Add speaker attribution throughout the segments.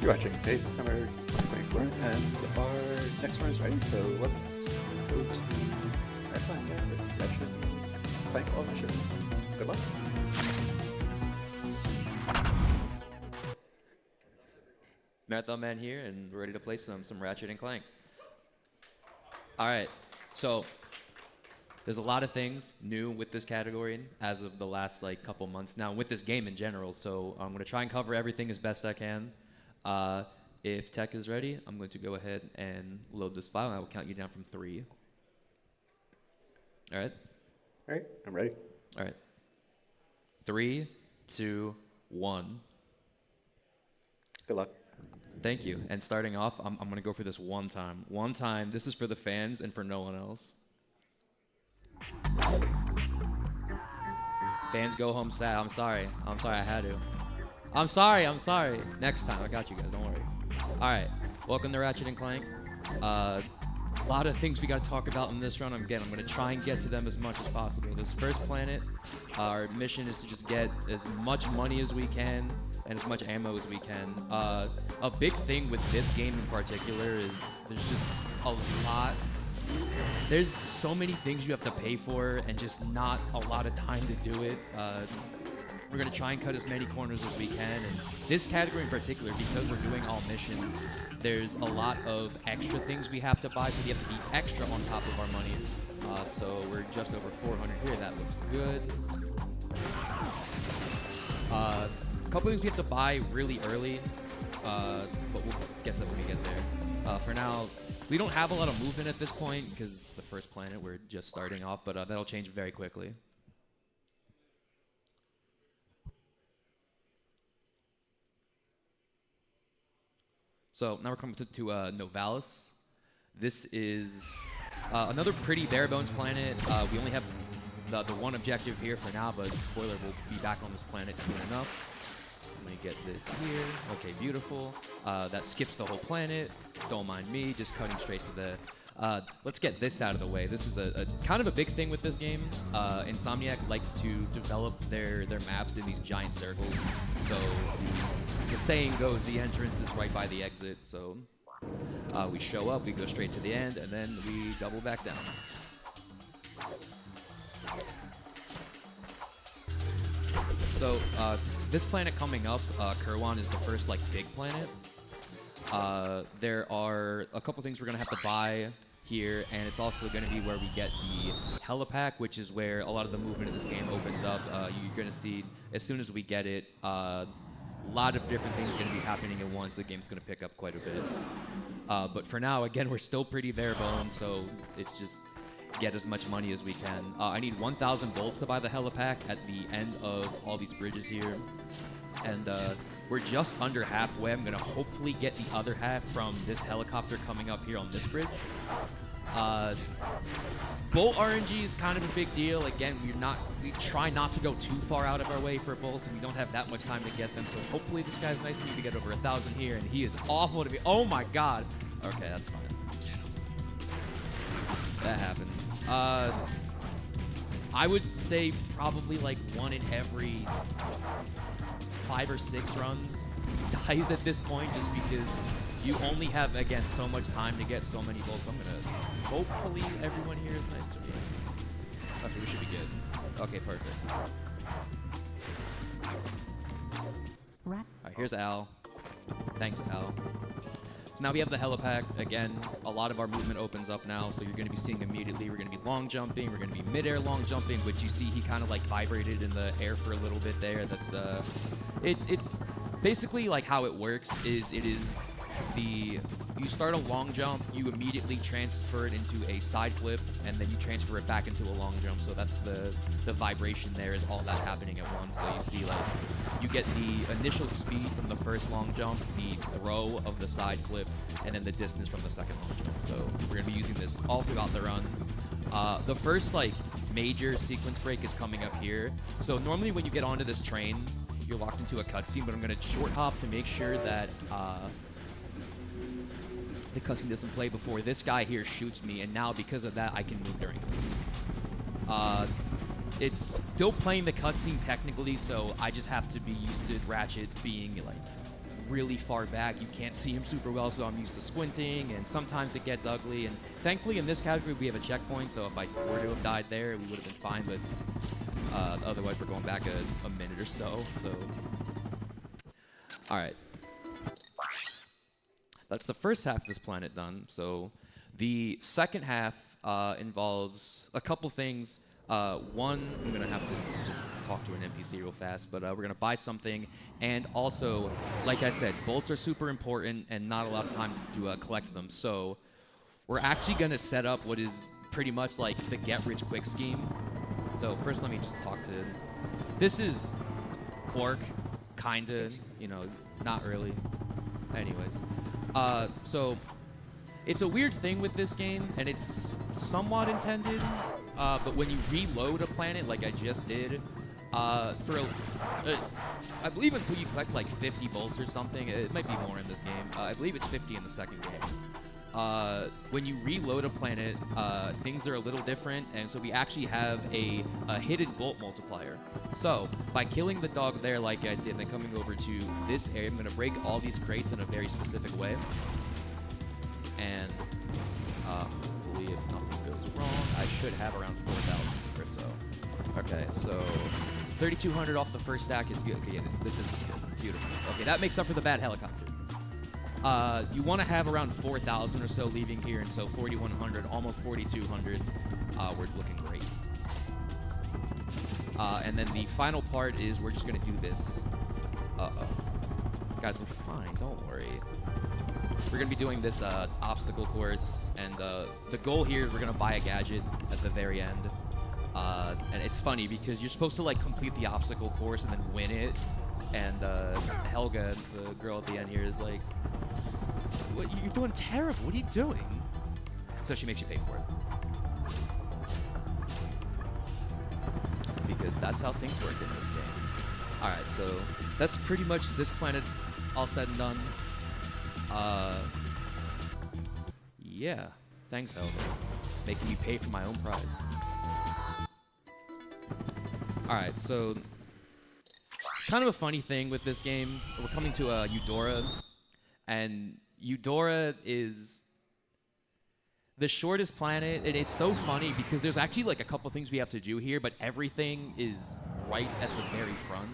Speaker 1: Ratchet Base Summer 2024, and our next run is ready, so let's go to Rac1 again with Ratchet Clank All Missions. Good luck.
Speaker 2: Marathonman here, and we're ready to play some Ratchet and Clank. All right, so there's a lot of things new with this category as of the last couple months now, with this game in general. So I'm going to try and cover everything as best I can. If tech is ready, I'm going to go ahead and load this file, and I will count you down from 3. All right?
Speaker 1: All right, I'm ready.
Speaker 2: All right. 3, 2, 1.
Speaker 1: Good luck.
Speaker 2: Thank you. And starting off, I'm going to go for this one time. One time. This is for the fans and for no one else. Fans go home sad. I'm sorry. I had to. I'm sorry. Next time. I got you guys. Don't worry. All right. Welcome to Ratchet and Clank. A lot of things we got to talk about in this run. Again, I'm going to try and get to them as much as possible. This first planet, our mission is to just get as much money as we can and as much ammo as we can. A big thing with this game in particular is there's just a lot. There's so many things you have to pay for and just not a lot of time to do it. We're going to try and cut as many corners as we can. And this category in particular, because we're doing all missions, there's a lot of extra things we have to buy, so we have to be extra on top of our money. So we're just over 400 here. That looks good. A couple things we have to buy really early, but we'll get to that when we get there. For now, we don't have a lot of movement at this point because it's the first planet. We're just starting off, but that'll change very quickly. So now we're coming to Novalis. This is another pretty bare-bones planet. We only have the one objective here for now, but spoiler, we'll be back on this planet soon enough. Let me get this here. Okay, beautiful. That skips the whole planet. Don't mind me, just cutting straight to the... let's get this out of the way. This is a kind of a big thing with this game. Insomniac likes to develop their maps in these giant circles. So the saying goes, the entrance is right by the exit. So we show up, we go straight to the end, and then we double back down. So this planet coming up, Kerwan, is the first big planet. There are a couple things we're gonna have to buy here, and it's also gonna be where we get the helipack, which is where a lot of the movement of this game opens up. You're gonna see as soon as we get it, a lot of different things are gonna be happening at once. The game's gonna pick up quite a bit. But for now, again, we're still pretty bare bones, so it's just get as much money as we can. I need 1,000 bolts to buy the helipack at the end of all these bridges here. And we're just under halfway. I'm going to hopefully get the other half from this helicopter coming up here on this bridge. Bolt RNG is kind of a big deal. Again, we try not to go too far out of our way for bolts, and we don't have that much time to get them. So hopefully this guy's nice to me to get over 1,000 here, and he is awful to be. Oh my god. Okay, that's fine. That happens. I would say probably one in every 5 or 6 runs dies at this point, just because you only have, again, so much time to get so many bolts. I'm gonna hopefully everyone here is nice to me. Okay, we should be good. Okay, perfect. Alright, here's Al. Thanks, Al. So now we have the helipack. Again, a lot of our movement opens up now, so you're going to be seeing immediately. We're going to be long jumping. We're going to be mid-air long jumping, which you see he kind of vibrated in the air for a little bit there. That's it's basically how it works is you start a long jump, you immediately transfer it into a side flip, and then you transfer it back into a long jump. So that's the vibration there is all that happening at once. So you see you get the initial speed from the first long jump, the throw of the side flip, and then the distance from the second long jump. So we're going to be using this all throughout the run. The first major sequence break is coming up here. So normally when you get onto this train, you're locked into a cutscene, but I'm going to short hop to make sure that the cutscene doesn't play before this guy here shoots me, and now because of that I can move during this. It's still playing the cutscene technically, so I just have to be used to Ratchet being really far back. You can't see him super well, so I'm used to squinting, and sometimes it gets ugly. And thankfully, in this category, we have a checkpoint, so if I were to have died there, we would have been fine, but otherwise, we're going back a minute or so. All right. That's the first half of this planet done. So the second half involves a couple things. One, I'm going to have to just talk to an NPC real fast, but we're going to buy something. And also, like I said, bolts are super important and not a lot of time to collect them. So we're actually going to set up what is pretty much like the get-rich-quick scheme. So first, let me just talk to... This is Clark, kind of, you know, not really. Anyways. So it's a weird thing with this game, and it's somewhat intended, but when you reload a planet like I just did, I believe until you collect like 50 bolts or something, it might be more in this game. I believe it's 50 in the second game. When you reload a planet, things are a little different, and so we actually have a hidden bolt multiplier. So by killing the dog there like I did, then coming over to this area, I'm going to break all these crates in a very specific way. And hopefully if nothing goes wrong, I should have around 4,000 or so. Okay, so 3,200 off the first stack is good. Okay, yeah, this is good. Beautiful. Okay, that makes up for the bad helicopter. You want to have around 4,000 or so leaving here, and so 4,100, almost 4,200. We're looking great. And then the final part is we're just going to do this. Guys, we're fine. Don't worry. We're going to be doing this obstacle course, and the goal here is we're going to buy a gadget at the very end. And it's funny because you're supposed to like complete the obstacle course and then win it. And Helga, the girl at the end here, is like, "What, you're doing terrible. What are you doing?" So she makes you pay for it. Because that's how things work in this game. All right, so that's pretty much this planet all said and done. Yeah. Thanks, Helga. Making me pay for my own prize. All right, so it's kind of a funny thing with this game. We're coming to Eudora, and Eudora is the shortest planet, and it's so funny because there's actually like a couple things we have to do here, but everything is right at the very front.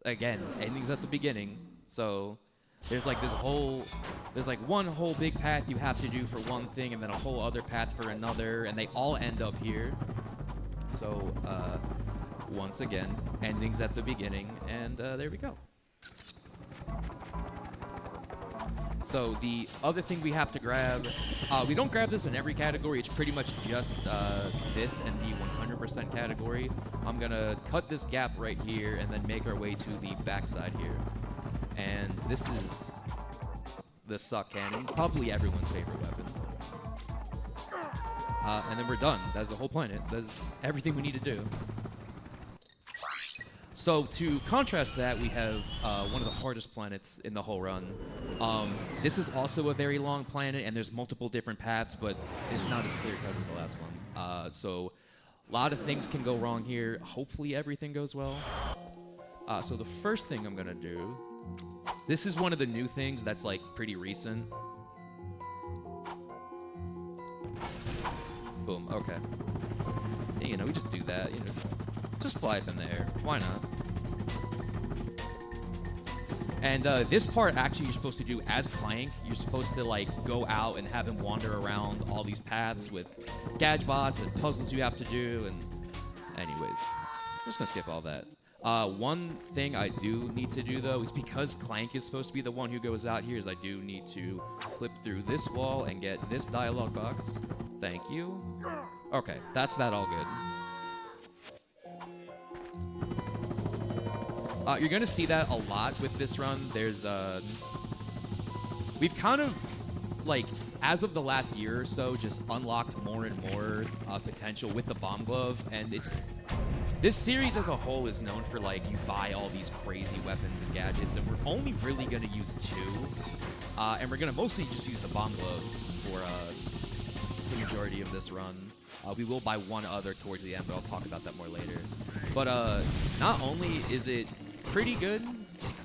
Speaker 2: Again, ending's at the beginning, so there's like one whole big path you have to do for one thing, and then a whole other path for another, and they all end up here. So, once again, ending's at the beginning, and there we go. So the other thing we have to grab, we don't grab this in every category, it's pretty much just this and the 100% category. I'm gonna cut this gap right here and then make our way to the backside here. And this is the suck cannon, probably everyone's favorite weapon. And then we're done. That's the whole planet. That's everything we need to do. So to contrast that, we have one of the hardest planets in the whole run. This is also a very long planet, and there's multiple different paths, but it's not as clear-cut as the last one. So a lot of things can go wrong here. Hopefully everything goes well. So the first thing I'm gonna do, this is one of the new things that's like pretty recent. Boom, okay. Yeah, you know, we just do that, you know, just fly up in the air. Why not? And this part, actually, you're supposed to do as Clank. You're supposed to, like, go out and have him wander around all these paths with gadgebots and puzzles you have to do. And anyways, I'm just going to skip all that. One thing I do need to do, though, is because Clank is supposed to be the one who goes out here, is I do need to clip through this wall and get this dialogue box. Thank you. Okay, that's that all good. You're going to see that a lot with this run. There's, we've kind of, like, as of the last year or so, just unlocked more and more potential with the Bomb Glove, and this series as a whole is known for, like, you buy all these crazy weapons and gadgets, and we're only really going to use 2, and we're going to mostly just use the Bomb Glove for the majority of this run. We will buy one other towards the end, but I'll talk about that more later. But not only is it pretty good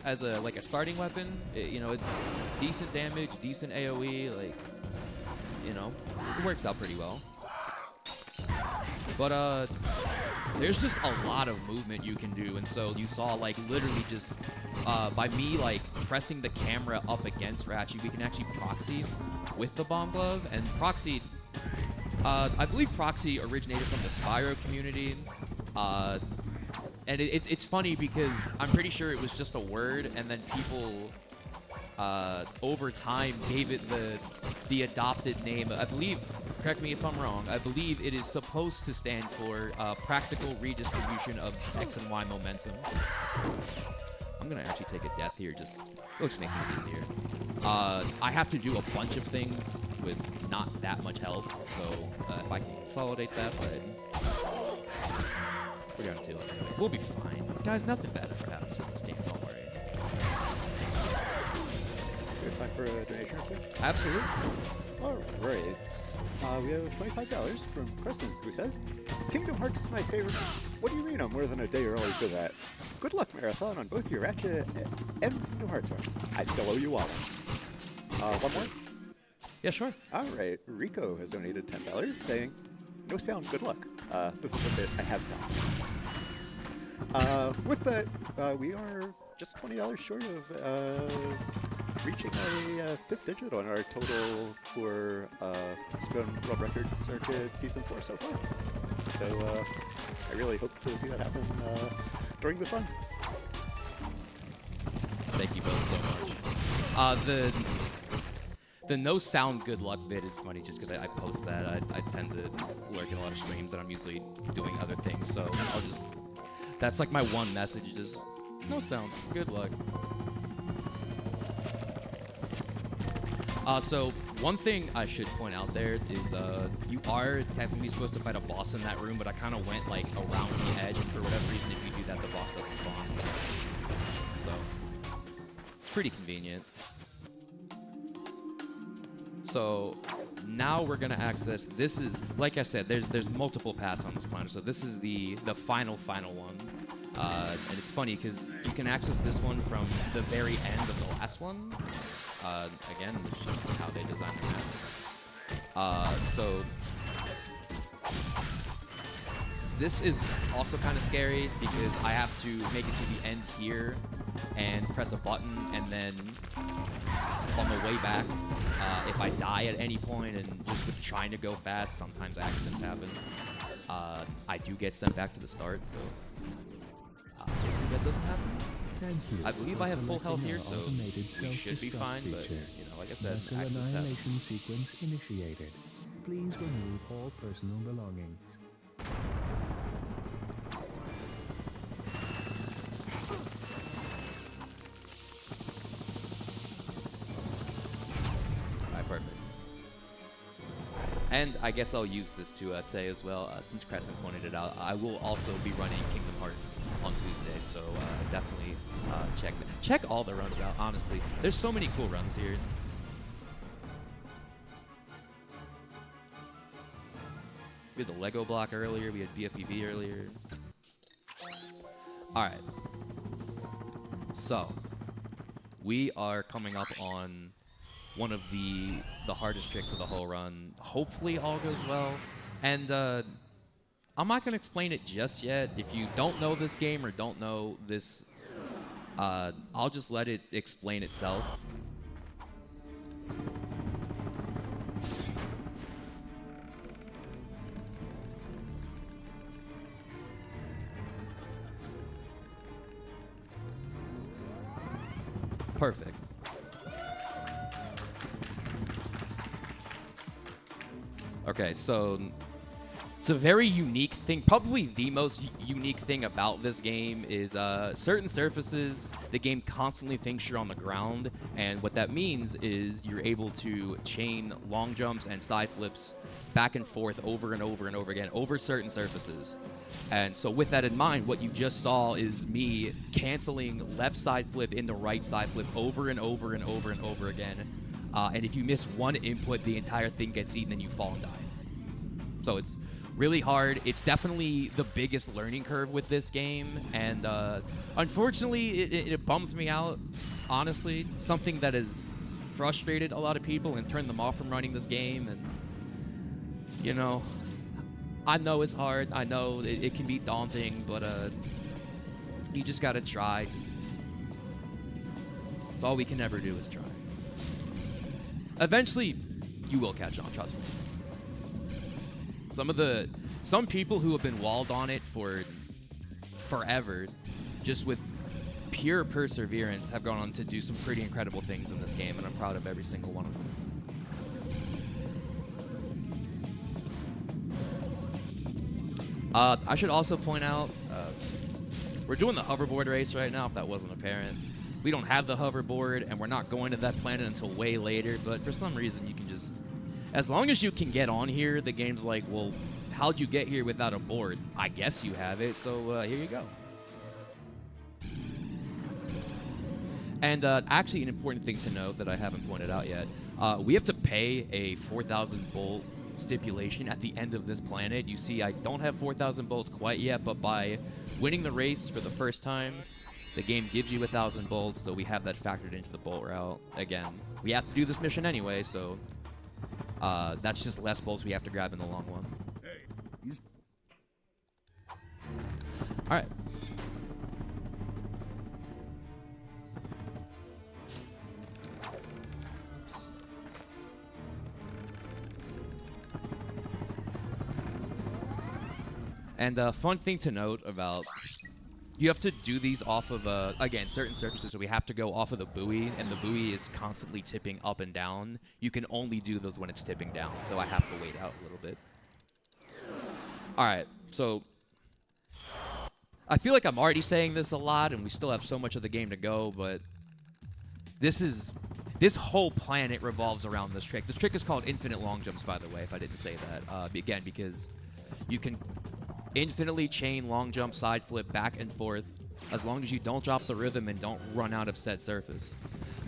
Speaker 2: as a like a starting weapon. You know, decent damage, decent AOE, like, you know, it works out pretty well. But there's just a lot of movement you can do, and so you saw like literally just by me like pressing the camera up against Ratchet, we can actually proxy with the bomb glove. And proxy, I believe proxy originated from the Spyro community. And it's funny because I'm pretty sure it was just a word, and then people over time gave it the adopted name. I believe, correct me if I'm wrong, I believe it is supposed to stand for practical redistribution of X and Y momentum. I'm gonna actually take a death here, just it'll just make things easier. I have to do a bunch of things with not that much health, so if I can consolidate that, but we're gonna do it. We'll be fine. Guys, nothing bad ever happens in this game, don't worry.
Speaker 1: Good time for a donation or two?
Speaker 2: Absolutely.
Speaker 1: All right. We have $25 from Preston, who says, Kingdom Hearts is my favorite. What do you mean I'm more than a day early for that? Good luck, Marathon, on both your Ratchet and Kingdom Hearts runs. I still owe you one. One more?
Speaker 2: Yeah, sure.
Speaker 1: All right. Rico has donated $10, saying, no sound, good luck. This is a bit I have sound. With that, we are just $20 short of reaching a 5th digit on our total for Speedrun World Record Circuit Season 4 so far. So I really hope to see that happen during this run.
Speaker 2: Thank you both so much. The no sound good luck bit is funny just because I post that. I tend to lurk in a lot of streams and I'm usually doing other things, so I'll just... That's like my one message, just no sound, good luck. So one thing I should point out there is you are technically supposed to fight a boss in that room, but I kind of went like around the edge, and for whatever reason, if you do that, the boss doesn't spawn. So it's pretty convenient. So now we're gonna access. This is, like I said, there's multiple paths on this planet. So this is the final one, and it's funny because you can access this one from the very end of the last one. Again, which is how they designed the map. So this is also kind of scary because I have to make it to the end here and press a button, and then on the way back, if I die at any point and just with trying to go fast, sometimes accidents happen. I do get sent back to the start, so hopefully that doesn't happen.
Speaker 3: Thank you.
Speaker 2: I believe I have full health here, so we should be fine, but, you know, like I said,
Speaker 3: Vessel
Speaker 2: accidents happen.
Speaker 3: annihilation sequence initiated. Please remove all personal belongings.
Speaker 2: Alright, perfect. And I guess I'll use this to say as well, since Crescent pointed it out, I will also be running Kingdom Hearts on Tuesday, so definitely check all the runs out, honestly. There's so many cool runs here. We had the Lego block earlier, we had BFPV earlier. Alright. So, we are coming up on one of the hardest tricks of the whole run. Hopefully all goes well. And I'm not going to explain it just yet. If you don't know this game or don't know this, I'll just let it explain itself. Perfect. Okay, so it's a very unique thing. Probably the most unique thing about this game is certain surfaces, the game constantly thinks you're on the ground, and what that means is you're able to chain long jumps and side flips back and forth over and over and over again over certain surfaces. And so with that in mind, what you just saw is me canceling left side flip into right side flip over and over and over and over again. And if you miss one input, the entire thing gets eaten and you fall and die. So it's really hard. It's definitely the biggest learning curve with this game, and unfortunately, it bums me out, honestly. Something that has frustrated a lot of people and turned them off from running this game, and, you know, I know it's hard. I know it can be daunting, but you just gotta try. That's all we can ever do is try. Eventually, you will catch on, trust me. Some people who have been walled on it for forever, just with pure perseverance, have gone on to do some pretty incredible things in this game, and I'm proud of every single one of them. I should also point out, we're doing the hoverboard race right now, if that wasn't apparent. We don't have the hoverboard, and we're not going to that planet until way later, but for some reason you can just... As long as you can get on here, the game's like, well, how'd you get here without a board? I guess you have it, so here you go. And actually, an important thing to note that I haven't pointed out yet, we have to pay a 4,000 bolt stipulation at the end of this planet. You see, I don't have 4,000 bolts quite yet, but by winning the race for the first time, the game gives you 1,000 bolts, so we have that factored into the bolt route. Again, we have to do this mission anyway, so that's just less bolts we have to grab in the long one. All right. And a fun thing to note about, you have to do these off of, again, certain surfaces, so we have to go off of the buoy, and the buoy is constantly tipping up and down. You can only do those when it's tipping down, so I have to wait out a little bit. All right, so I feel like I'm already saying this a lot, and we still have so much of the game to go, but this whole planet revolves around this trick. This trick is called infinite long jumps, by the way, if I didn't say that. Again, because you can infinitely chain long jump, side flip, back and forth, as long as you don't drop the rhythm and don't run out of said surface.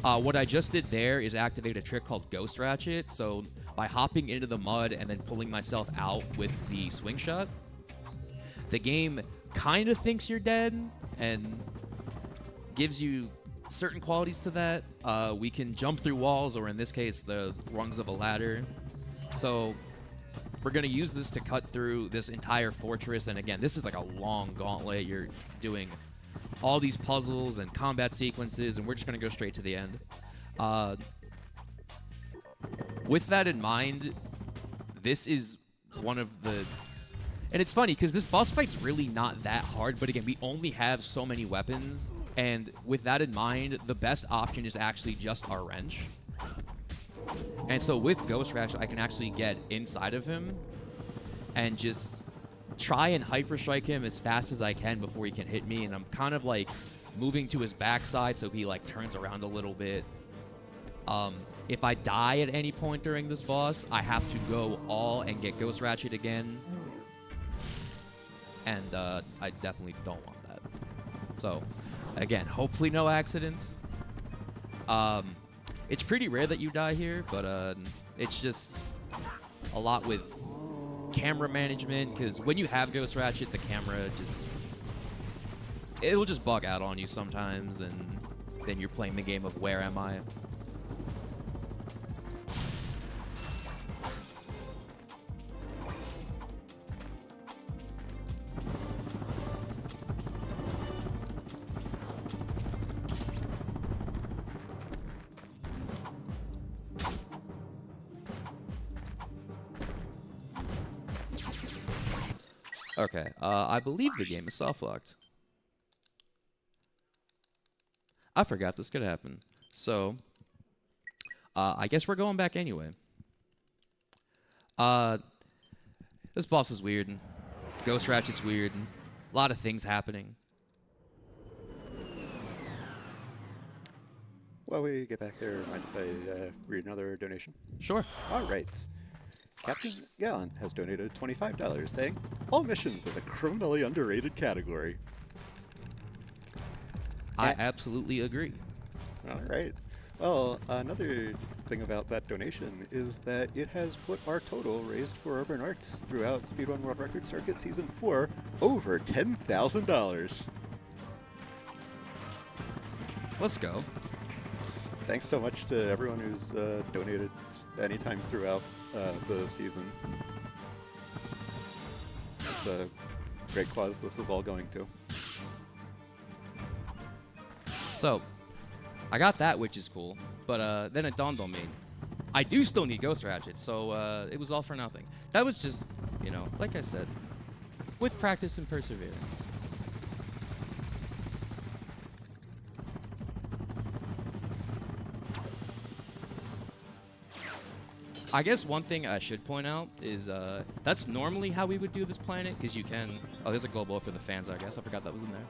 Speaker 2: What I just did there is activate a trick called Ghost Ratchet. So by hopping into the mud and then pulling myself out with the swing shot, the game kind of thinks you're dead and gives you certain qualities to that. We can jump through walls, or in this case, the rungs of a ladder. So we're going to use this to cut through this entire fortress. And again, this is like a long gauntlet. You're doing all these puzzles and combat sequences, and we're just going to go straight to the end. With that in mind, this is one of the... And it's funny, because this boss fight's really not that hard, but again, we only have so many weapons, and with that in mind, the best option is actually just our wrench. And so with Ghost Ratchet, I can actually get inside of him and just try and hyper strike him as fast as I can before he can hit me. And I'm kind of like moving to his backside so he like turns around a little bit. If I die at any point during this boss, I have to go all and get Ghost Ratchet again. And I definitely don't want that. So again, hopefully no accidents. It's pretty rare that you die here, but it's just a lot with camera management, because when you have Ghost Ratchet, the camera it'll just bug out on you sometimes, and then you're playing the game of where am I? Okay, I believe the game is soft-locked. I forgot this could happen. So, I guess we're going back anyway. This boss is weird. Ghost Ratchet's weird. A lot of things happening.
Speaker 1: While we get back there, mind if I read another donation?
Speaker 2: Sure.
Speaker 1: All right. Captain Gallon has donated $25, saying, "All missions is a criminally underrated category."
Speaker 2: I absolutely agree.
Speaker 1: All right. Well, another thing about that donation is that it has put our total raised for urban arts throughout Speedrun World Record Circuit Season 4 over $10,000.
Speaker 2: Let's go.
Speaker 1: Thanks so much to everyone who's donated anytime throughout the season. It's a great cause this is all going to.
Speaker 2: So, I got that, which is cool, but then it dawned on me. I do still need Ghost Ratchet, so it was all for nothing. That was just, you know, like I said, with practice and perseverance. I guess one thing I should point out is that's normally how we would do this planet, because you can... Oh, there's a gold ball for the fans, I guess. I forgot that was in there.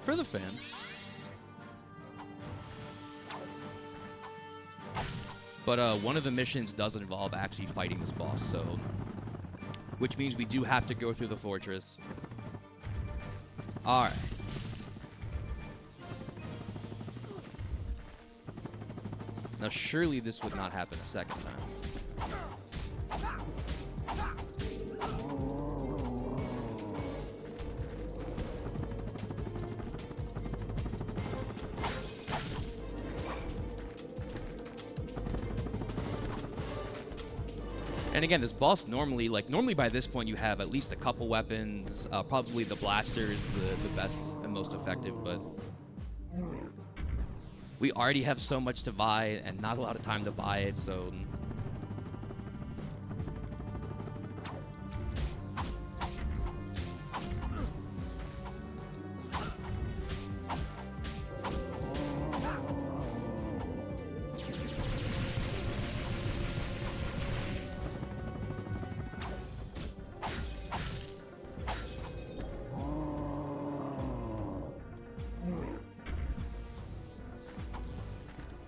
Speaker 2: For the fans. But one of the missions does involve actually fighting this boss, so... Which means we do have to go through the fortress. Alright. Now, surely this would not happen a second time. And again, this boss normally by this point you have at least a couple weapons, probably the blaster is the best and most effective, but we already have so much to buy and not a lot of time to buy it, so...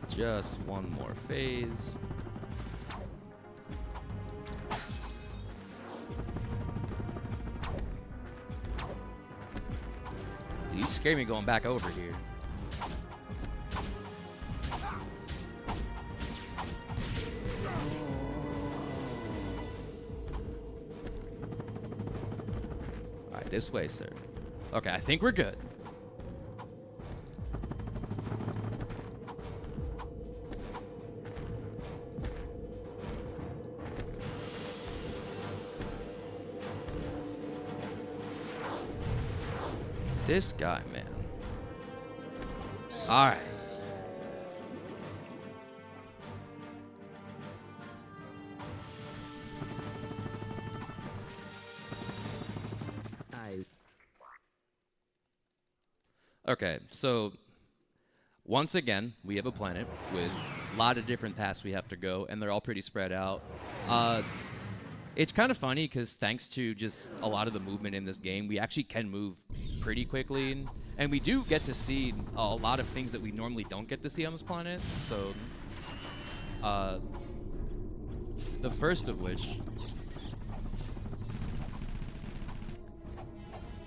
Speaker 2: Just one more phase. Dude, you scared me going back over here. Alright, this way, sir. Okay, I think we're good. This guy, man. All right. Okay, so once again, we have a planet with a lot of different paths we have to go, and they're all pretty spread out. It's kind of funny because thanks to just a lot of the movement in this game, we actually can move pretty quickly. And we do get to see a lot of things that we normally don't get to see on this planet. So, the first of which,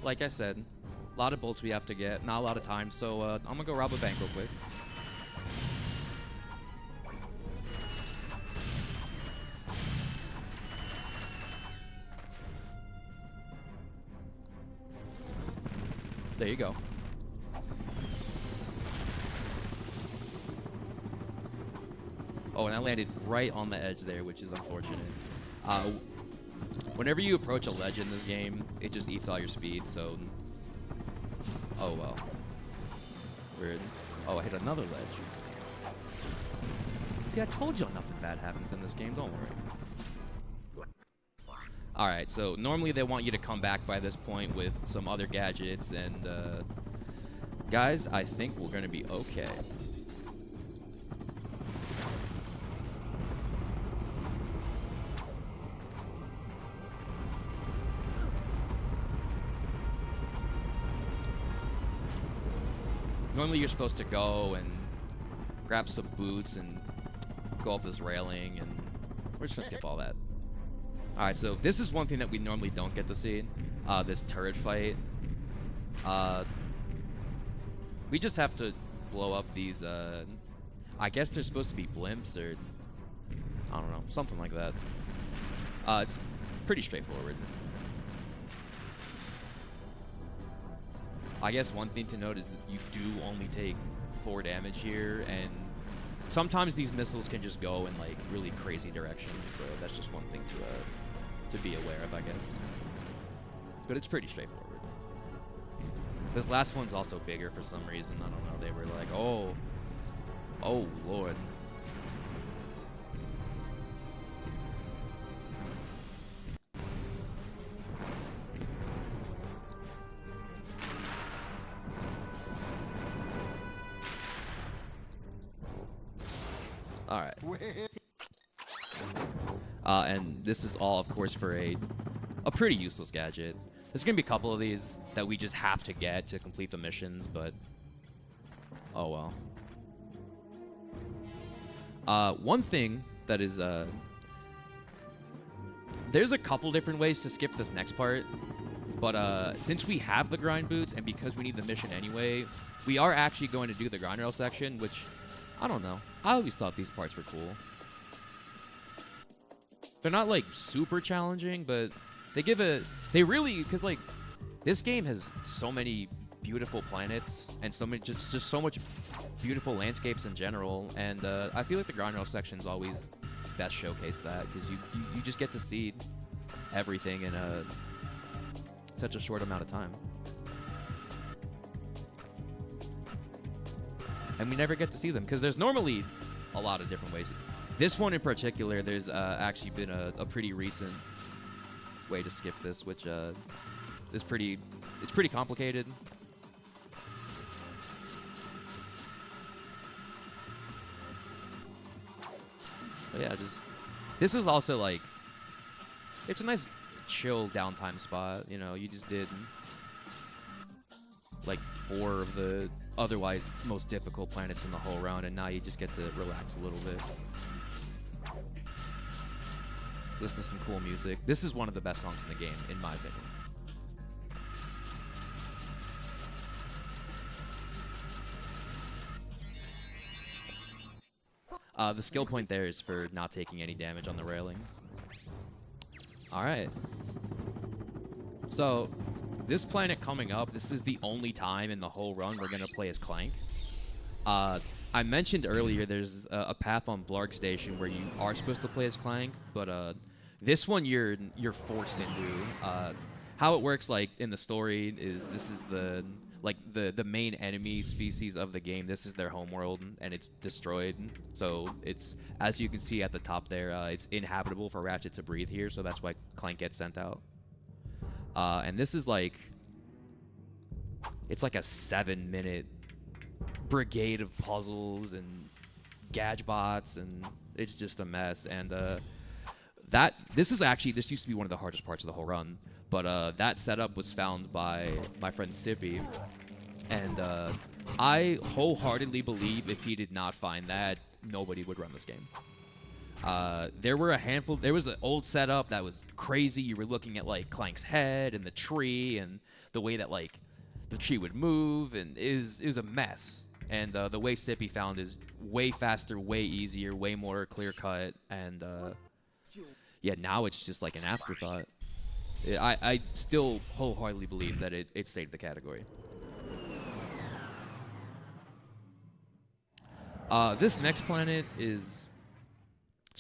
Speaker 2: like I said, a lot of bolts we have to get, not a lot of time. So I'm going to go rob a bank real quick. There you go. Oh, and I landed right on the edge there, which is unfortunate. Whenever you approach a ledge in this game, it just eats all your speed, so... Oh, well. Weird. Oh, I hit another ledge. See, I told y'all nothing bad happens in this game, don't worry. Alright, so normally they want you to come back by this point with some other gadgets, and guys, I think we're going to be okay. Normally you're supposed to go and grab some boots and go up this railing, and we're just going to skip all that. Alright, so this is one thing that we normally don't get to see, this turret fight. We just have to blow up these, I guess they're supposed to be blimps or I don't know, something like that. It's pretty straightforward. I guess one thing to note is that you do only take 4 damage here, and sometimes these missiles can just go in like really crazy directions, so that's just one thing to be aware of, I guess. But it's pretty straightforward. This last one's also bigger for some reason. I don't know. They were like, oh Lord. All right. And this is all, of course, for a pretty useless gadget. There's gonna be a couple of these that we just have to get to complete the missions, but oh well. One thing that is there's a couple different ways to skip this next part, but since we have the grind boots and because we need the mission anyway, we are actually going to do the grind rail section, which I don't know. I always thought these parts were cool. They're not like super challenging, but they really, because like this game has so many beautiful planets and so many just so much beautiful landscapes in general, and I feel like the grind rail section's always best showcase that, because you just get to see everything in such a short amount of time. And we never get to see them because there's normally a lot of different ways. This one in particular, there's actually been a pretty recent way to skip this, which is pretty complicated. But yeah, this is also like, it's a nice chill downtime spot. You know, you just did like 4 of the otherwise most difficult planets in the whole round, and now you just get to relax a little bit. Listen to some cool music. This is one of the best songs in the game, in my opinion. The skill point there is for not taking any damage on the railing. Alright. So, this planet coming up, this is the only time in the whole run we're going to play as Clank. I mentioned earlier there's a path on Blarg Station where you are supposed to play as Clank, but this one you're forced into. How it works, like in the story, is this is the main enemy species of the game. This is their homeworld, and it's destroyed. So it's, as you can see at the top there, it's inhabitable for Ratchet to breathe here. So that's why Clank gets sent out. And this is like, it's like a 7-minute brigade of puzzles and gadgebots, and it's just a mess. And this used to be one of the hardest parts of the whole run, but that setup was found by my friend Sippy, and I wholeheartedly believe if he did not find that, nobody would run this game. There was an old setup that was crazy. You were looking at like Clank's head and the tree and the way that like the tree would move, and it was a mess. And the way Sippy found is way faster, way easier, way more clear cut, and yeah, now it's just like an afterthought. I still wholeheartedly believe that it saved the category. This next planet it's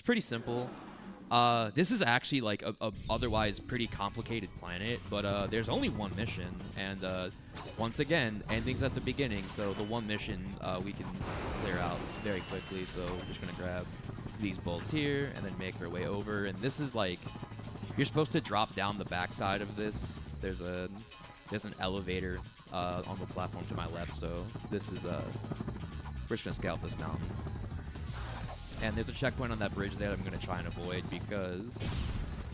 Speaker 2: pretty simple. This is actually like a otherwise pretty complicated planet, but there's only one mission, and once again, endings at the beginning, so the one mission we can clear out very quickly. So we're just gonna grab these bolts here and then make our way over, and this is like, you're supposed to drop down the backside of this. There's an elevator on the platform to my left, so this is we're just gonna scalp this mountain. And there's a checkpoint on that bridge there that I'm going to try and avoid, because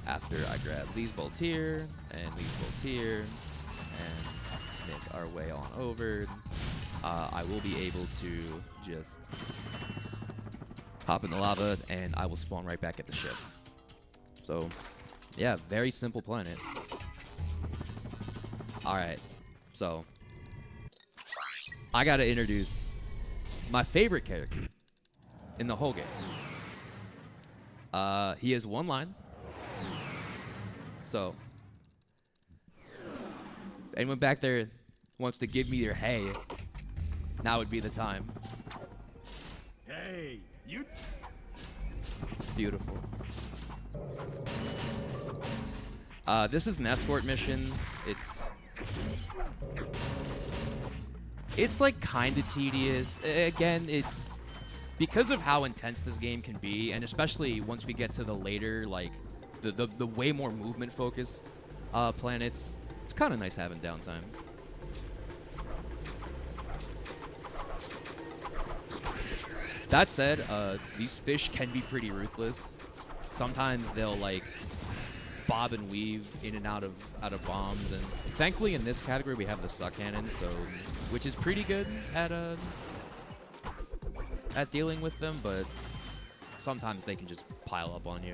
Speaker 2: after I grab these bolts here and these bolts here and make our way on over, I will be able to just hop in the lava and I will spawn right back at the ship. So, yeah, very simple planet. Alright, so I got to introduce my favorite character in the whole game. He has one line. So, if anyone back there wants to give me their hey, now would be the time.
Speaker 4: Hey, you.
Speaker 2: Beautiful. This is an escort mission. It's like kind of tedious. Again, it's because of how intense this game can be, and especially once we get to the later, like the way more movement focused planets. It's kind of nice having downtime. That said, these fish can be pretty ruthless. Sometimes they'll like bob and weave in and out of bombs, and thankfully in this category we have the suck cannon, so which is pretty good at dealing with them, but sometimes they can just pile up on you.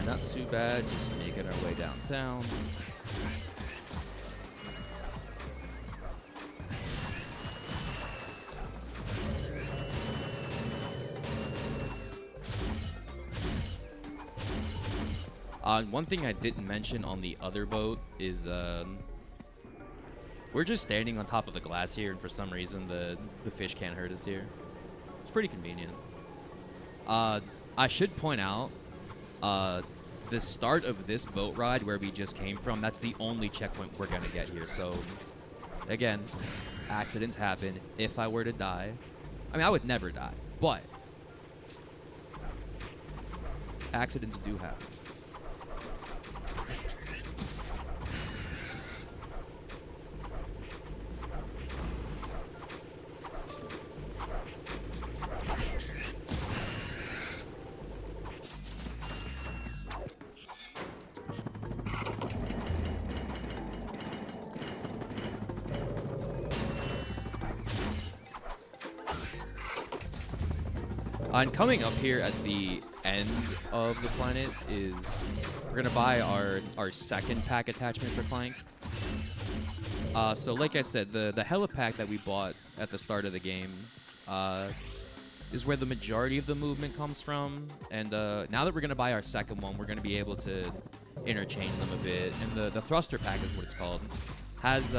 Speaker 2: Not too bad, just making our way downtown. One thing I didn't mention on the other boat is we're just standing on top of the glass here, and for some reason the fish can't hurt us here. It's pretty convenient. I should point out the start of this boat ride where we just came from, that's the only checkpoint we're gonna get here. So again, accidents happen. If I were to die, I mean, I would never die, but accidents do happen. And coming up here at the end of the planet is we're gonna buy our second pack attachment for Clank. So like I said, the helipack that we bought at the start of the game is where the majority of the movement comes from. And now that we're gonna buy our second one, we're gonna be able to interchange them a bit. And the thruster pack is what it's called. Has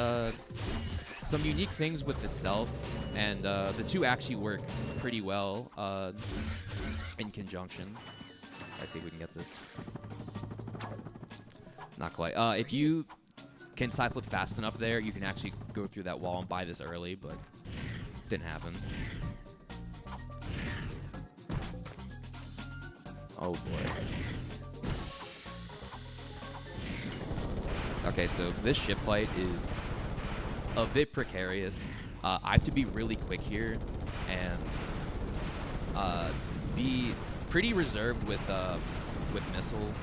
Speaker 2: some unique things with itself, and the two actually work pretty well in conjunction. Let's see if we can get this. Not quite. If you can side flip fast enough there, you can actually go through that wall and buy this early, but didn't happen. Oh boy. Okay, so this ship fight is a bit precarious. I have to be really quick here and be pretty reserved with missiles.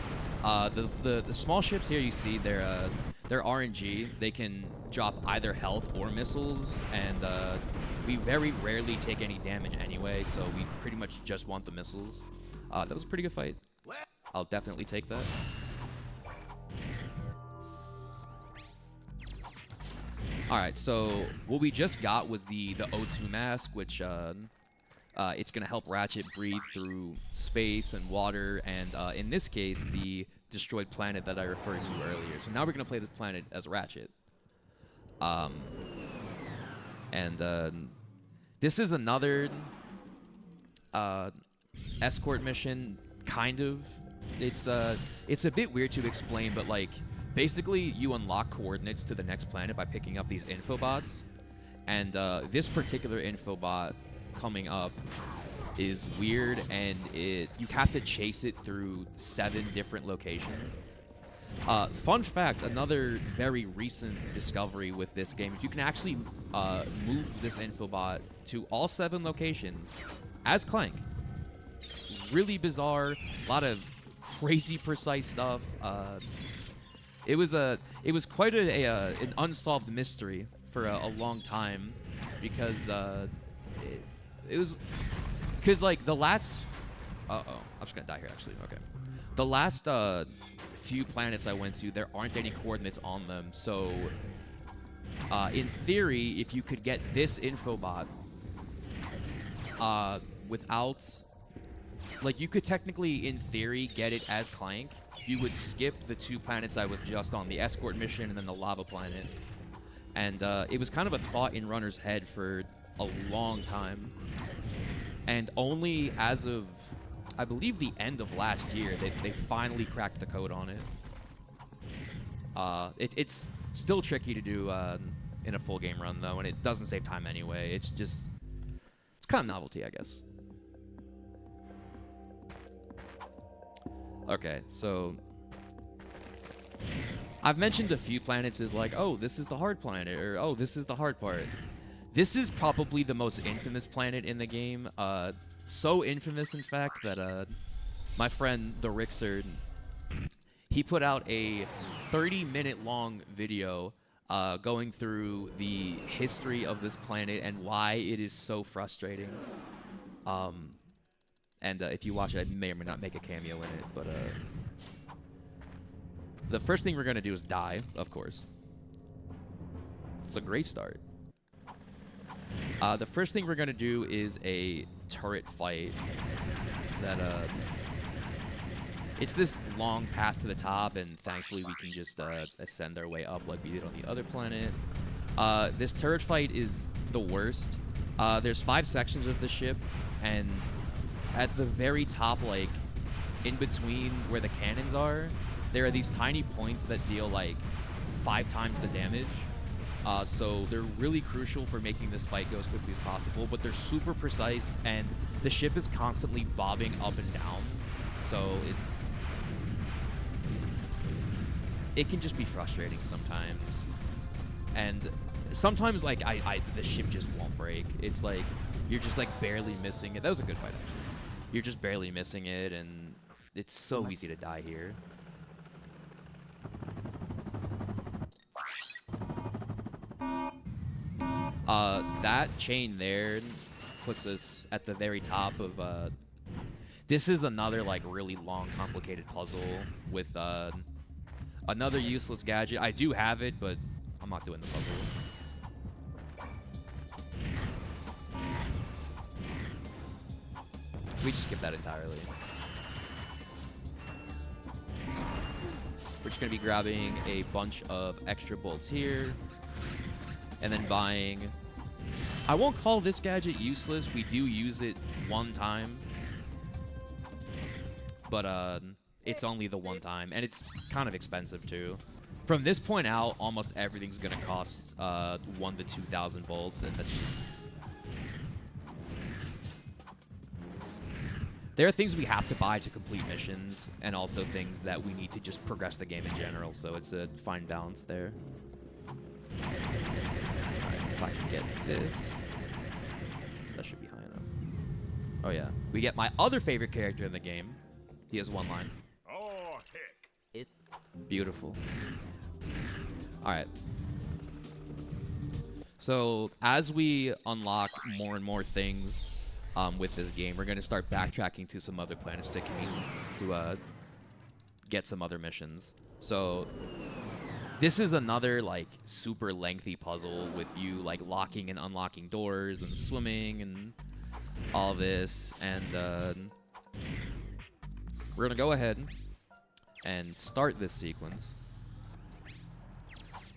Speaker 2: The small ships here you see, they're RNG. They can drop either health or missiles, and we very rarely take any damage anyway, so we pretty much just want the missiles. That was a pretty good fight. I'll definitely take that. Alright, so what we just got was the O2 mask, which it's going to help Ratchet breathe through space and water, and in this case, the destroyed planet that I referred to earlier. So now we're going to play this planet as Ratchet. This is another escort mission, kind of. It's a bit weird to explain, but like, basically, you unlock coordinates to the next planet by picking up these infobots. And this particular infobot coming up is weird, and you have to chase it through 7 different locations. Fun fact, another very recent discovery with this game, you can actually move this infobot to all 7 locations as Clank. It's really bizarre, a lot of crazy precise stuff. It was quite an unsolved mystery for a long time, because it was like the last. I'm just gonna die here actually. Okay, the last few planets I went to, there aren't any coordinates on them, so in theory, if you could get this infobot without, like, you could technically, in theory, get it as Clank. You would skip the 2 planets I was just on, the escort mission and then the lava planet. And it was kind of a thought in Runner's head for a long time. And only as of, I believe, the end of last year, they finally cracked the code on it. It's still tricky to do in a full game run, though, and it doesn't save time anyway. It's kind of novelty, I guess. Okay, so I've mentioned a few planets as like, oh, this is the hard planet, or oh, this is the hard part. This is probably the most infamous planet in the game. So infamous, in fact, that my friend, the Rixer, he put out a 30-minute long video going through the history of this planet and why it is so frustrating. And if you watch it, I may or may not make a cameo in it, but the first thing we're going to do is die, of course. It's a great start. The first thing we're going to do is a turret fight that, it's this long path to the top, and thankfully we can just ascend our way up like we did on the other planet. This turret fight is the worst. There's 5 sections of the ship, and at the very top, like, in between where the cannons are, there are these tiny points that deal, like, 5 times the damage. So they're really crucial for making this fight go as quickly as possible, but they're super precise, and the ship is constantly bobbing up and down. So it can just be frustrating sometimes. And sometimes, like, the ship just won't break. It's like, you're just, like, barely missing it. That was a good fight, actually. You're just barely missing it, and it's so easy to die here. That chain there puts us at the very top of, this is another, like, really long, complicated puzzle with, another useless gadget. I do have it, but I'm not doing the puzzle. We just skip that entirely. We're just going to be grabbing a bunch of extra bolts here. And then buying... I won't call this gadget useless. We do use it one time. But it's only the one time. And it's kind of expensive, too. From this point out, almost everything's going to cost 1,000 to 2,000 volts. And that's just... There are things we have to buy to complete missions, and also things that we need to just progress the game in general, so it's a fine balance there. Alright, if I can get this... That should be high enough. Oh yeah. We get my other favorite character in the game. He has one line.
Speaker 4: Oh, heck.
Speaker 2: It... Beautiful. Alright. So, as we unlock more and more things... with this game, we're going to start backtracking to some other planets to get some other missions. So this is another, like, super lengthy puzzle with you, like, locking and unlocking doors and swimming and all this. And we're going to go ahead and start this sequence.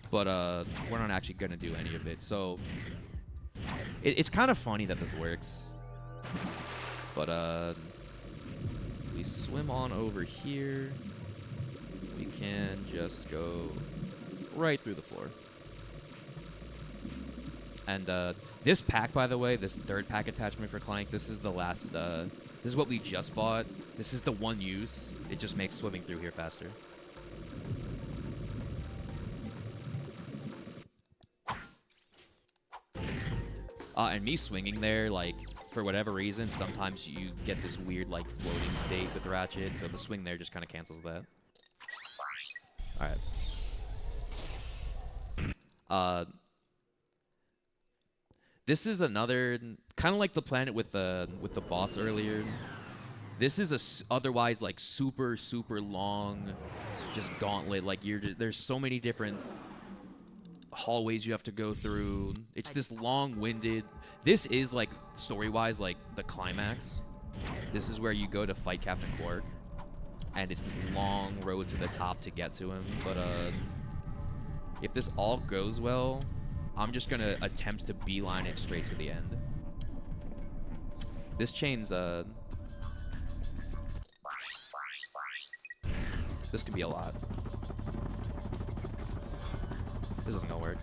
Speaker 2: But we're not actually going to do any of it. So it's kind of funny that this works. But, we swim on over here. We can just go right through the floor. And, this pack, by the way, this third pack attachment for Clank, this is the last, this is what we just bought. This is the one use. It just makes swimming through here faster. And me swinging there, like, for whatever reason, sometimes you get this weird, like, floating state with Ratchet, so the swing there just kind of cancels that. Alright. This is another, kind of like the planet with the boss earlier. This is a otherwise, like, super, super long, just gauntlet. Like, there's so many different hallways you have to go through. It's this long-winded. This is, like, story-wise, like, the climax. This is where you go to fight Captain Quark, and it's this long road to the top to get to him. But if this all goes well, I'm just gonna attempt to beeline it straight to the end. This chain's this could be a lot. This isn't gonna work.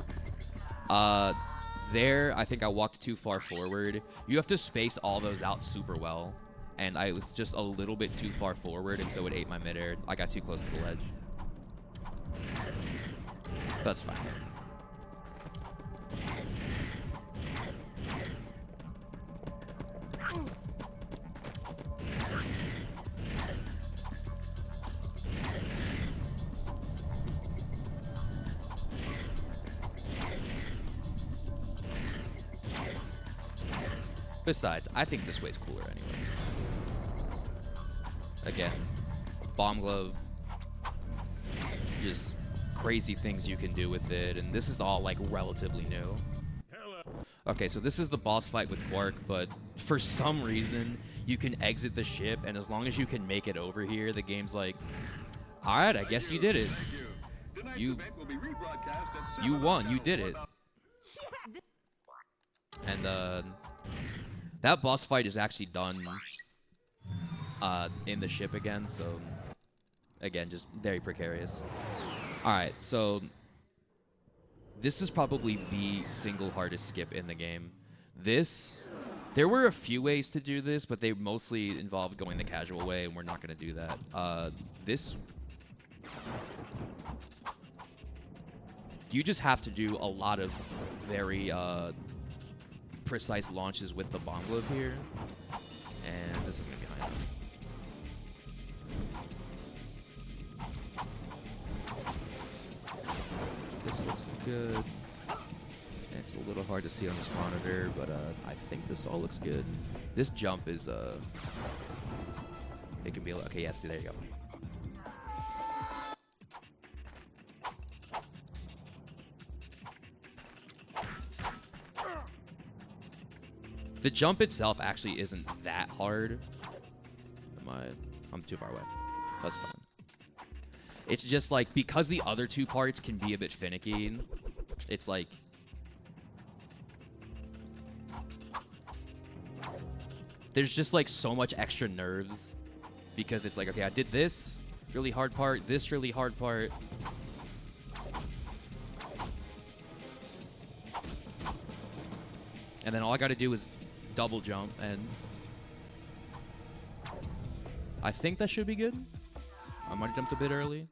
Speaker 2: There, I think I walked too far forward. You have to space all those out super well. And I was just a little bit too far forward, and so it ate my midair. I got too close to the ledge. That's fine. Besides, I think this way's cooler anyway. Again, bomb glove, just crazy things you can do with it, and this is all like relatively new. Okay, so this is the boss fight with Quark, but for some reason you can exit the ship, and as long as you can make it over here, the game's like, all right, I guess you did it. You won. You did it. And that boss fight is actually done in the ship again, so again, just very precarious. Alright, so this is probably the single hardest skip in the game. There were a few ways to do this, but they mostly involved going the casual way, and we're not going to do that. You just have to do a lot of very precise launches with the bomb glove here, and this is going to be high enough. This looks good. It's a little hard to see on this monitor, but I think this all looks good. This jump is it can be a okay. Yeah, see, there you go. The jump itself actually isn't that hard. I'm too far away. That's fine. It's just like, because the other two parts can be a bit finicky, it's like, there's just like so much extra nerves, because it's like, okay, I did this really hard part, this really hard part. And then all I gotta do is double jump, and I think that should be good. I might have jumped a bit early.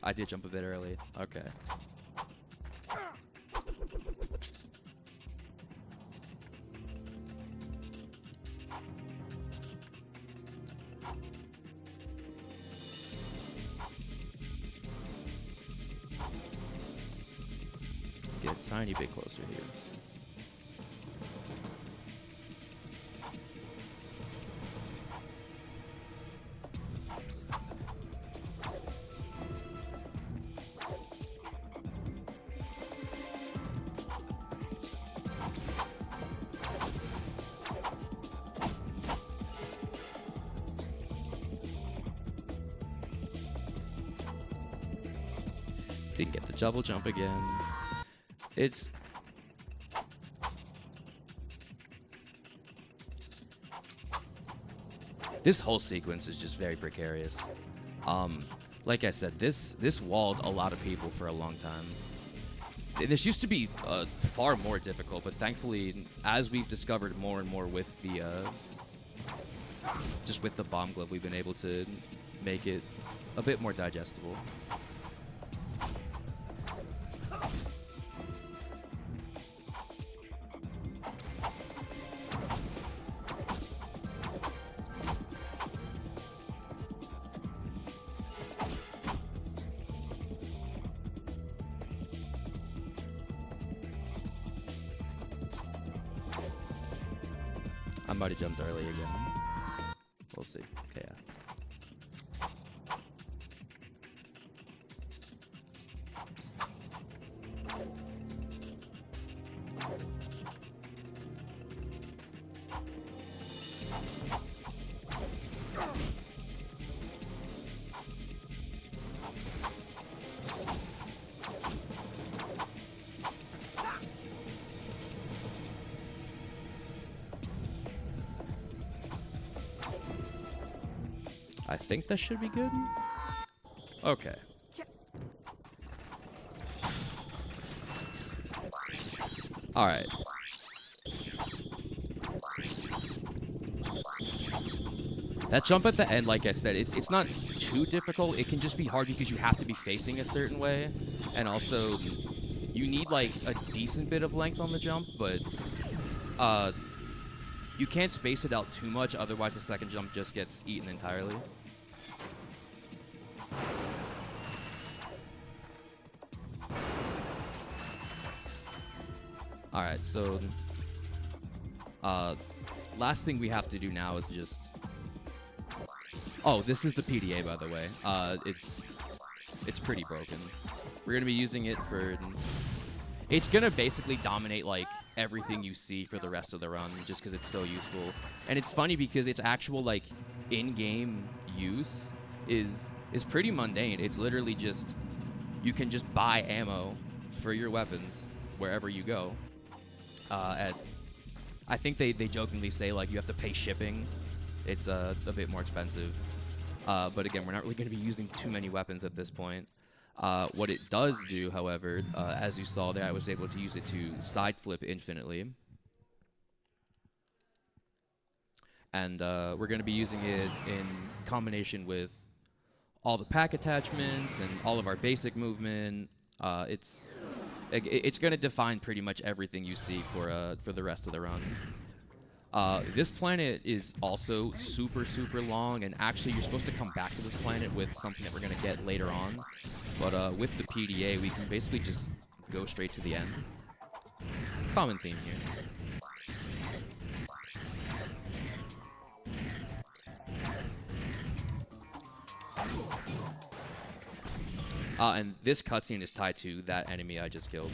Speaker 2: I did jump a bit early. Okay. Get a tiny bit closer here. Didn't get the double jump again. This whole sequence is just very precarious. Like I said, this walled a lot of people for a long time. This used to be far more difficult, but thankfully, as we've discovered more and more with the just with the bomb glove, we've been able to make it a bit more digestible. I might have jumped early again. We'll see. Okay, yeah. I think that should be good. Okay. All right. That jump at the end, like I said, it's not too difficult. It can just be hard because you have to be facing a certain way. And also, you need, like, a decent bit of length on the jump, but you can't space it out too much, otherwise the second jump just gets eaten entirely. Alright, so last thing we have to do now is just... Oh, this is the PDA, by the way. It's pretty broken. We're gonna be using it for... It's gonna basically dominate, like, everything you see for the rest of the run, just because it's so useful. And it's funny because its actual, like, in-game use is pretty mundane. It's literally just... You can just buy ammo for your weapons wherever you go. I think they jokingly say, like, you have to pay shipping. It's a bit more expensive. But again, we're not really going to be using too many weapons at this point. What it does do, however, as you saw there, I was able to use it to side flip infinitely. And we're going to be using it in combination with all the pack attachments and all of our basic movement. It's going to define pretty much everything you see for the rest of the run. This planet is also super, super long, and actually you're supposed to come back to this planet with something that we're going to get later on. But with the PDA, we can basically just go straight to the end. Common theme here. And this cutscene is tied to that enemy I just killed.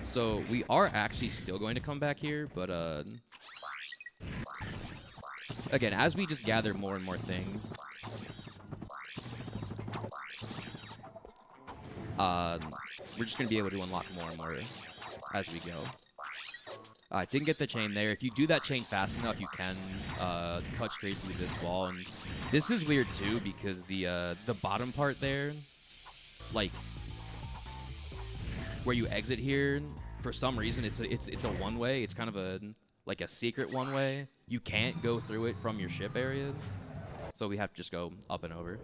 Speaker 2: So we are actually still going to come back here, but again, as we just gather more and more things, we're just going to be able to unlock more and more as we go. I didn't get the chain there. If you do that chain fast enough, you can cut straight through this wall. And this is weird too because the bottom part there, like where you exit here, for some reason it's a one-way. It's kind of a like a secret one-way. You can't go through it from your ship area, so we have to just go up and over.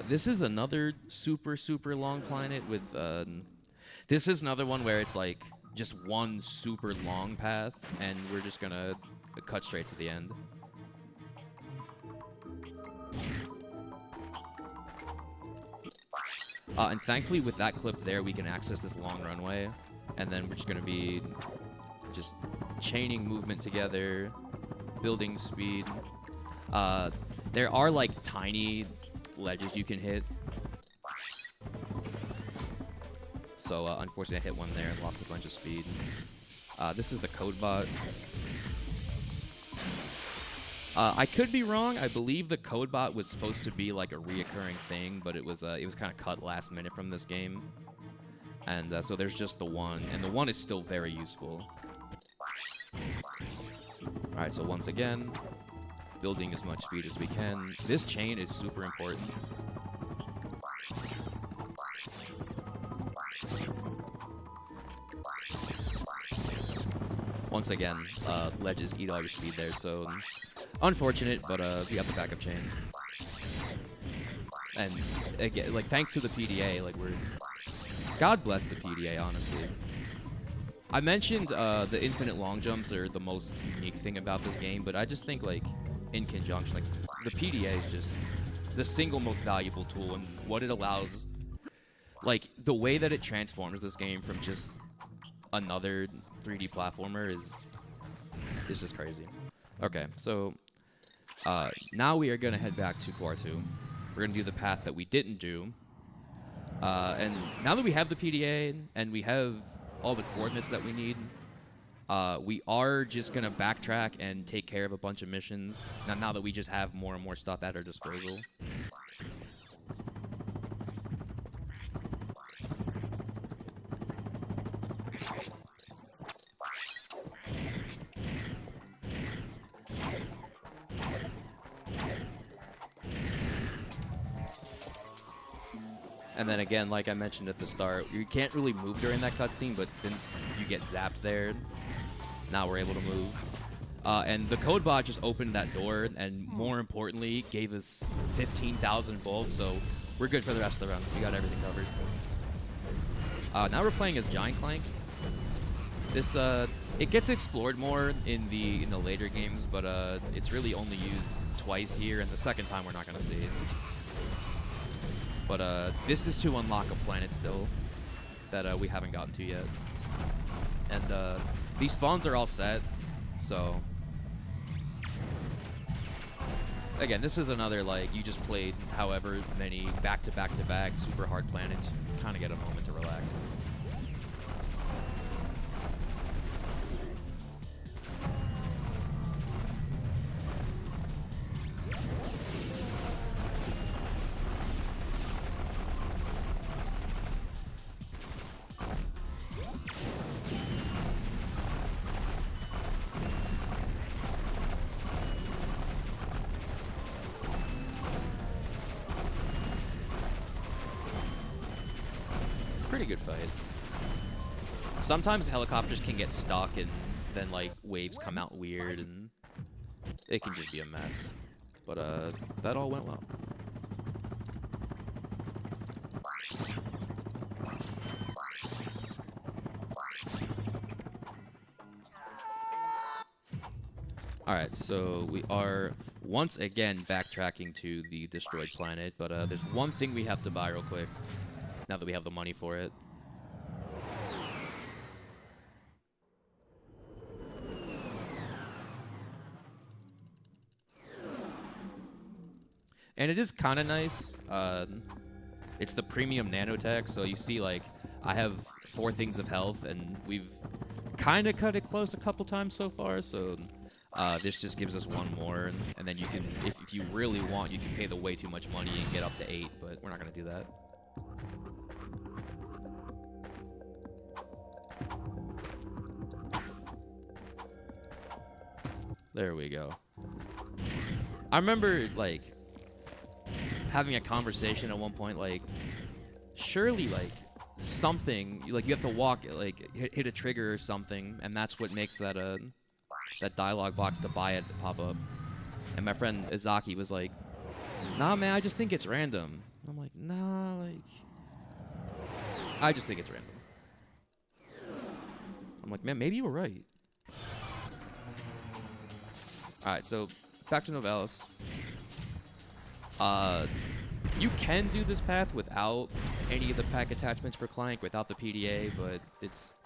Speaker 2: This is another super, super long planet with, this is another one where it's like just one super long path, and we're just gonna cut straight to the end. And thankfully with that clip there, we can access this long runway, and then we're just gonna be just chaining movement together, building speed. There are like tiny ledges you can hit. So unfortunately I hit one there and lost a bunch of speed. This is the code bot. I could be wrong. I believe the code bot was supposed to be like a reoccurring thing, but it was kind of cut last minute from this game. And so there's just the one, and the one is still very useful. Alright, so once again, building as much speed as we can. This chain is super important. Once again, ledges eat all your speed there, so unfortunate, but we have the backup chain. And again, like, thanks to the PDA, like, God bless the PDA, honestly. I mentioned the infinite long jumps are the most unique thing about this game, but I just think, like, in conjunction, like, the PDA is just the single most valuable tool, and what it allows like the way that it transforms this game from just another 3D platformer is just crazy. Okay, so now we are gonna head back to Core 2. We're gonna do the path that we didn't do. And now that we have the PDA and we have all the coordinates that we need, we are just going to backtrack and take care of a bunch of missions now that we just have more and more stuff at our disposal. And then again, like I mentioned at the start, you can't really move during that cutscene, but since you get zapped there, now we're able to move. And the code bot just opened that door, and more importantly, gave us 15,000 bolts, so we're good for the rest of the run. We got everything covered. Now we're playing as Giant Clank. This it gets explored more in the later games, but it's really only used twice here, and the second time we're not gonna see it. But this is to unlock a planet still that we haven't gotten to yet. And these spawns are all set, so... Again, this is another, like, you just played however many back-to-back-to-back super hard planets. Kind of get a moment to relax. Pretty good fight. Sometimes helicopters can get stuck and then like waves come out weird and it can just be a mess. But that all went well. Alright, so we are once again backtracking to the destroyed planet, but there's one thing we have to buy real quick. Now that we have the money for it. And it is kind of nice. It's the premium nanotech, so you see, like, I have 4 things of health, and we've kind of cut it close a couple times so far, so this just gives us 1 more, and then you can, if you really want, you can pay the way too much money and get up to 8, but we're not going to do that. There we go. I remember, like, having a conversation at one point, like, surely, like, something, like, you have to walk, like, hit a trigger or something, and that's what makes that, that dialogue box to buy it pop up. And my friend Izaki was like, nah, man, I just think it's random. I'm like, nah, like, I just think it's random. I'm like, man, maybe you were right. Alright, so back to Novalis. You can do this path without any of the pack attachments for Clank, without the PDA, but it's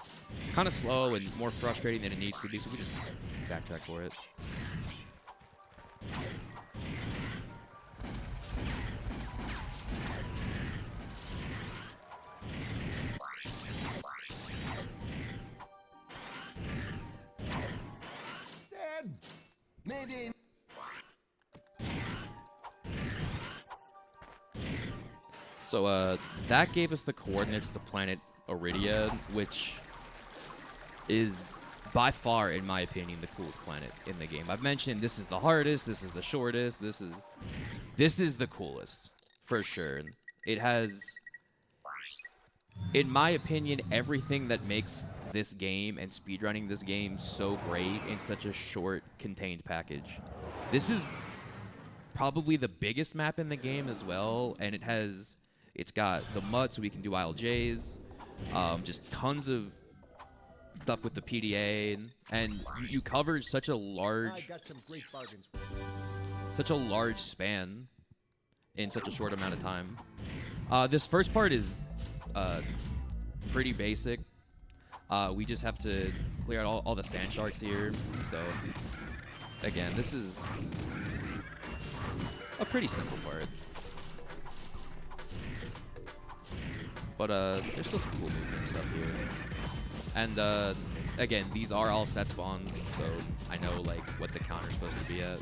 Speaker 2: kind of slow and more frustrating than it needs to be, so we just backtrack for it.
Speaker 4: Maybe.
Speaker 2: So that gave us the coordinates to planet Iridia, which is by far, in my opinion, the coolest planet in the game. I've mentioned this is the hardest, this is the shortest, this is the coolest for sure. It has, in my opinion, everything that makes this game and speedrunning this game so great in such a short, contained package. This is probably the biggest map in the game as well, and it's got the mud so we can do ILJs, just tons of stuff with the PDA, and you cover such a large, span in such a short amount of time. This first part is pretty basic. We just have to clear out all the sand sharks here. So, again, this is a pretty simple part. But there's still some cool movement stuff here. And again, these are all set spawns, so I know like what the counter's supposed to be at.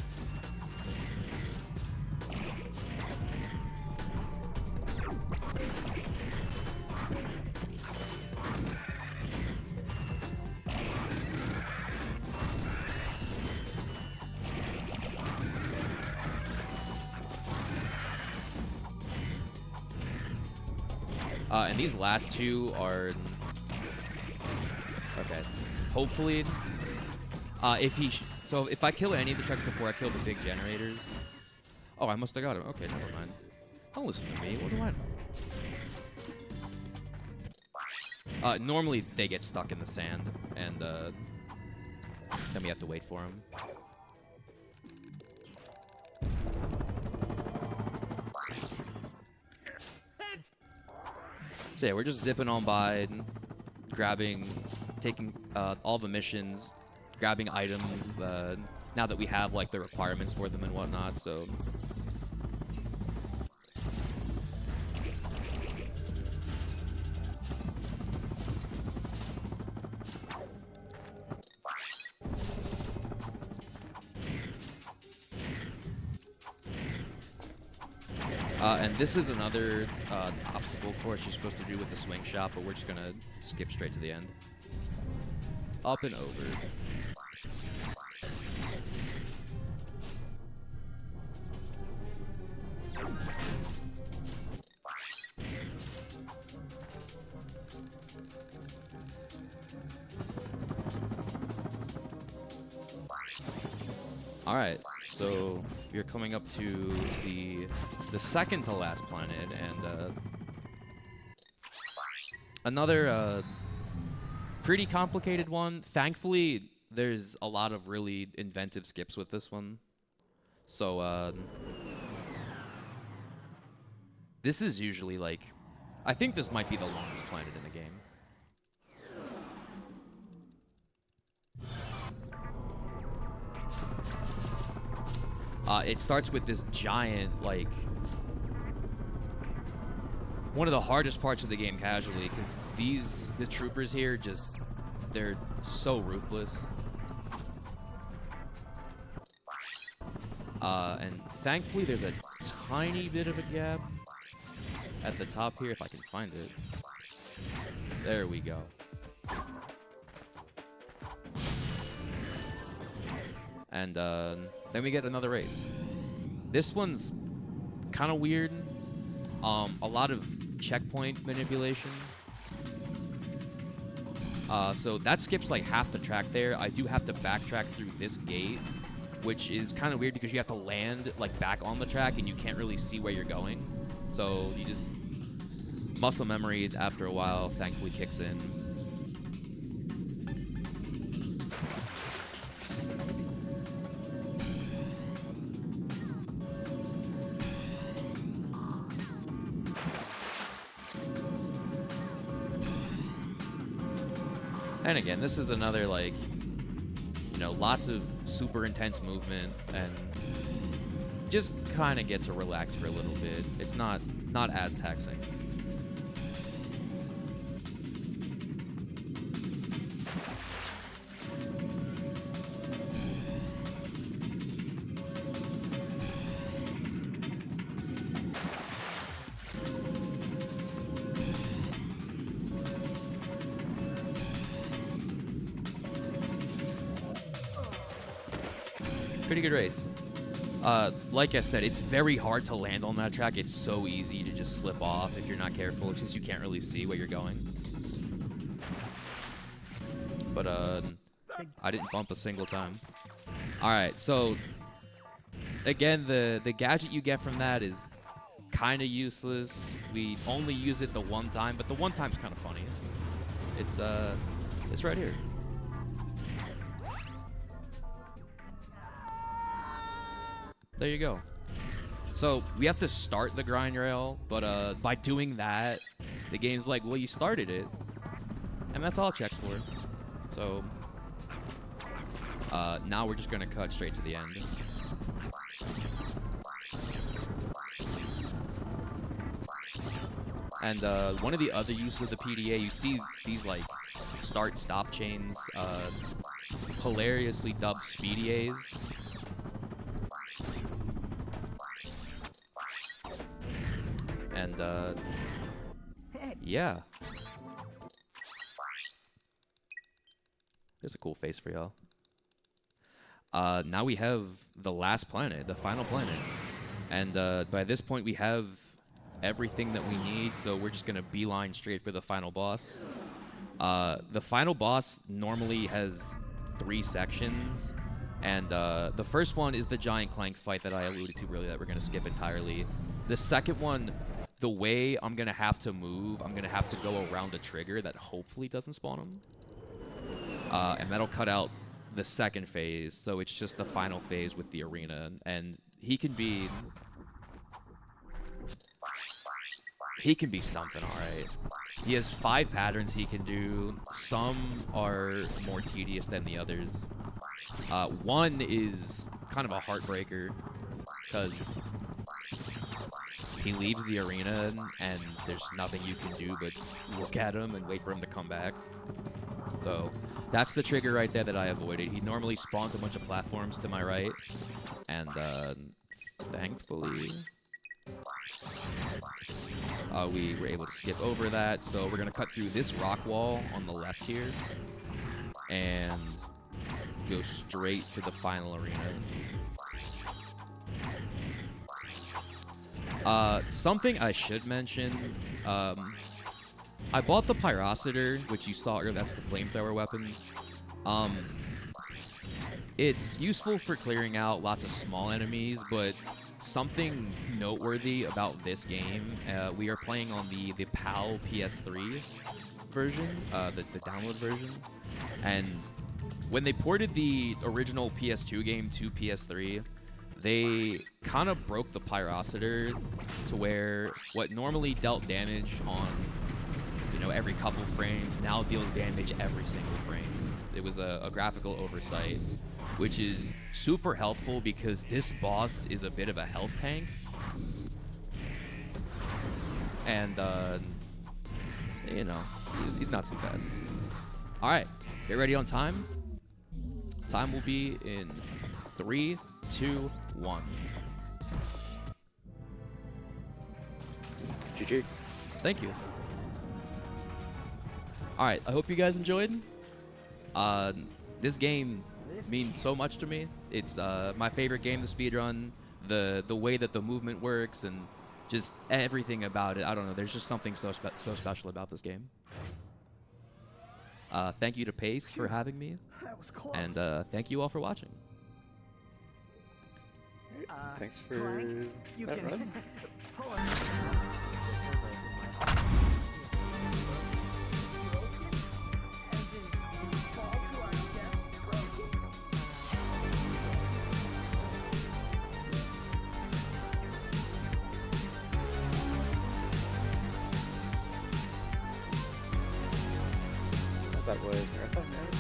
Speaker 2: And these last two are okay. Hopefully, so if I kill any of the trucks before I kill the big generators. Oh, I must have got him. Okay, never mind. Don't listen to me. What do I know? Normally they get stuck in the sand, and then we have to wait for them. So yeah, we're just zipping on by, taking all the missions, grabbing items, now that we have like the requirements for them and whatnot, so. And this is another obstacle course you're supposed to do with the swing shot, but we're just gonna skip straight to the end. Up and over. All right, so we're coming up to the second to last planet, and another pretty complicated one. Thankfully, there's a lot of really inventive skips with this one. So this is usually like, I think this might be the longest planet in the game. It starts with this giant, like, one of the hardest parts of the game casually, because the troopers here they're so ruthless. And thankfully there's a tiny bit of a gap at the top here, if I can find it. There we go. And then we get another race. This one's kind of weird. A lot of checkpoint manipulation. So that skips like half the track there. I do have to backtrack through this gate, which is kind of weird because you have to land like back on the track and you can't really see where you're going. So you just muscle memory after a while thankfully kicks in. And again, this is another, like, you know, lots of super intense movement, and just kind of get to relax for a little bit. It's not as taxing. Pretty good race. Like I said, it's very hard to land on that track. It's so easy to just slip off if you're not careful, since you can't really see where you're going. But I didn't bump a single time. All right, so again, the gadget you get from that is kind of useless. We only use it the one time, but the one time's kind of funny. It's right here. There you go. So we have to start the grind rail, but by doing that, The game's like, well, you started it, and that's all it checks for. So now we're just gonna cut straight to the end. And one of the other uses of the PDA, you see these like start-stop chains, hilariously dubbed Speedy A's. And yeah. There's a cool face for y'all. Now we have the last planet, the final planet. And by this point we have everything that we need, so we're just gonna beeline straight for the final boss. The final boss normally has 3 sections, and the first one is the giant Clank fight that I alluded to earlier that we're gonna skip entirely. The second one, the way I'm gonna have to move, I'm gonna have to go around a trigger that hopefully doesn't spawn him. And that'll cut out the second phase, so it's just the final phase with the arena, and he can be something, alright. He has 5 patterns he can do. Some are more tedious than the others. One is kind of a heartbreaker, because he leaves the arena and there's nothing you can do but look at him and wait for him to come back. So that's the trigger right there that I avoided. He normally spawns a bunch of platforms to my right, and thankfully we were able to skip over that. So we're gonna cut through this rock wall on the left here and go straight to the final arena. Something I should mention, I bought the Pyrocitor, which you saw earlier. That's the flamethrower weapon. It's useful for clearing out lots of small enemies, but something noteworthy about this game, we are playing on the PAL PS3 version, the download version, and when they ported the original PS2 game to PS3, they kind of broke the Pyrocitor to where what normally dealt damage on, you know, every couple frames now deals damage every single frame. It was a graphical oversight, which is super helpful because this boss is a bit of a health tank. And, you know, he's not too bad. All right, get ready on time. Time will be in 3, 2, 1.
Speaker 1: GG.
Speaker 2: Thank you. All right, I hope you guys enjoyed. This game means so much to me. It's my favorite game to speedrun. The way that the movement works and just everything about it. I don't know. There's just something so special about this game. Thank you to Pace for having me, and thank you all for watching.
Speaker 1: Thanks for that run. That was Marathon Man.